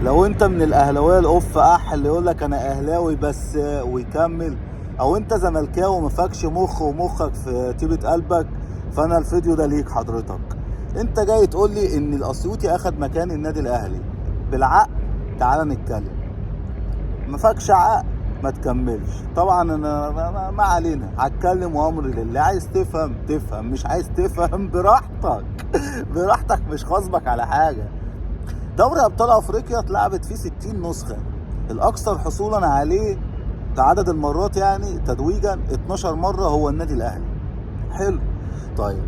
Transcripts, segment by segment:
لو انت من الاهلاويه الاوف اللي يقول لك انا اهلاوي بس ويكمل، او انت زملكاوي وما فاكش مخ ومخك في طيبه قلبك، فانا الفيديو ده ليك حضرتك. انت جاي تقول لي ان الاسيوطي اخد مكان النادي الاهلي بالعقل؟ تعال نتكلم. ما فاكش عقل ما تكملش. طبعا انا ما علينا، هتكلم وامر لله. عايز تفهم تفهم، مش عايز تفهم براحتك. براحتك، مش غصبك على حاجه. دوري ابطال افريقيا اتلعبت فيه 60 نسخه، الاكثر حصولا عليه كعدد المرات يعني تتويجا 12 مره هو النادي الاهلي. حلو. طيب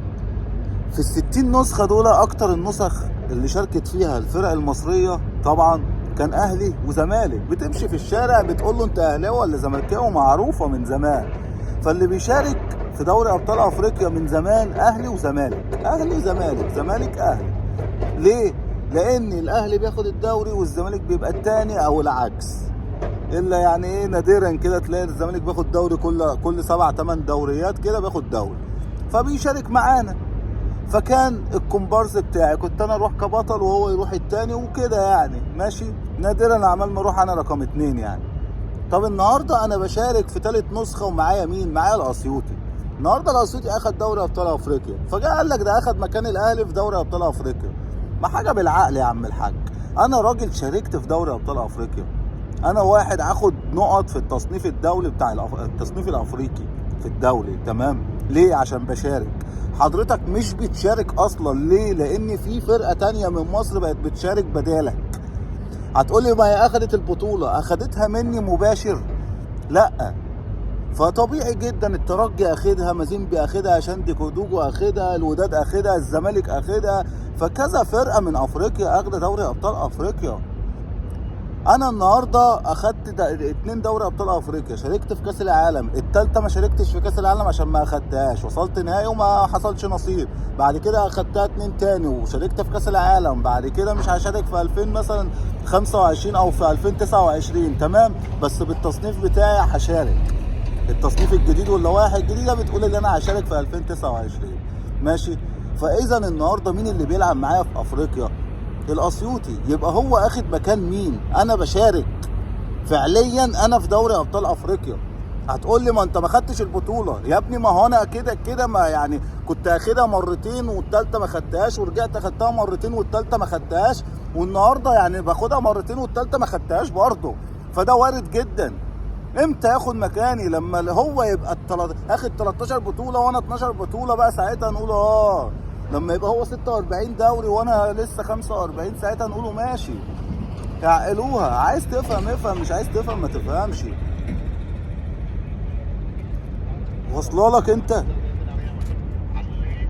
في ال60 نسخه دول اكتر النسخ اللي شاركت فيها الفرق المصريه طبعا كان اهلي وزمالك. بتمشي في الشارع بتقول له انت اهلاوي ولا زملكاوي، معروفه من زمان. فاللي بيشارك في دوري ابطال افريقيا من زمان اهلي وزمالك، اهلي زمالك، زمالك اهلي. ليه؟ لان الاهلي بياخد الدوري والزمالك بيبقى التاني، او العكس. الا يعني ايه، نادرا كده تلاقي الزمالك بياخد دوري كل 7-8 دوريات كده بياخد دوري، فبيشارك معانا. فكان الكومبارس بتاعي كنت انا اروح كبطل وهو يروح التاني وكده يعني ماشي. نادرا عمال ما اروح انا رقم 2 يعني. طب النهارده انا بشارك في ثالث نسخه ومعايا مين؟ معايا الاسيوطي. النهارده الاسيوطي اخد دوري ابطال افريقيا، فجاء قال لك ده اخد مكان الاهلي في دوري ابطال افريقيا. ما حاجه بالعقل يا عم الحاج. انا راجل شاركت في دوري ابطال افريقيا، انا واحد هاخد نقط في التصنيف الدولي بتاع التصنيف الافريقي في الدولي، تمام؟ ليه؟ عشان بشارك. حضرتك مش بتشارك اصلا. ليه؟ لان في فرقه تانية من مصر بقت بتشارك بدالك. هتقولي ما هي اخدت البطوله، اخدتها مني مباشر؟ لا. فطبيعي جدا الترجي اخدها، مازيمبي اخدها، شاندي كودوجو اخدها، الوداد اخدها، الزمالك اخدها، فكذا فرقه من افريقيا اخده دوري ابطال افريقيا. انا النهارده اخدت 2 دوري ابطال افريقيا، شاركت في كاس العالم، التالتة ما شاركتش في كاس العالم عشان ما اخدتهاش، وصلت نهائي وما حصلش نصيب. بعد كده اخدتها 2 تاني وشاركت في كاس العالم. بعد كده مش هشارك في 2000 مثلا 25 او في 2029، تمام؟ بس بالتصنيف بتاعي هشارك. التصنيف الجديد واللوائح الجديده بتقول ان انا هشارك في 2029، ماشي؟ فاذا النهارده مين اللي بيلعب معايا في افريقيا؟ الاسيوطي. يبقى هو اخد مكان مين؟ انا بشارك فعليا، انا في دوري ابطال افريقيا. هتقول لي ما انت ما خدتش البطوله يا ابني. ما هو انا كده كده ما يعني كنت اخدها مرتين والثالثه ما خدتهاش، ورجعت اخدتها مرتين والثالثه ما خدتهاش، والنهارده يعني باخدها مرتين والثالثه ما خدتهاش برضه. فده وارد جدا. امتى ياخد مكاني؟ لما هو يبقى اخد 13 بطوله وانا 12 بطوله، بقى ساعتها نقول لما يبقى هو 46 دوري وانا لسه 45، ساعتها نقوله ماشي. تعقلوها. عايز تفهم افهم، مش عايز تفهم ما تفهمش. واصله لك انت؟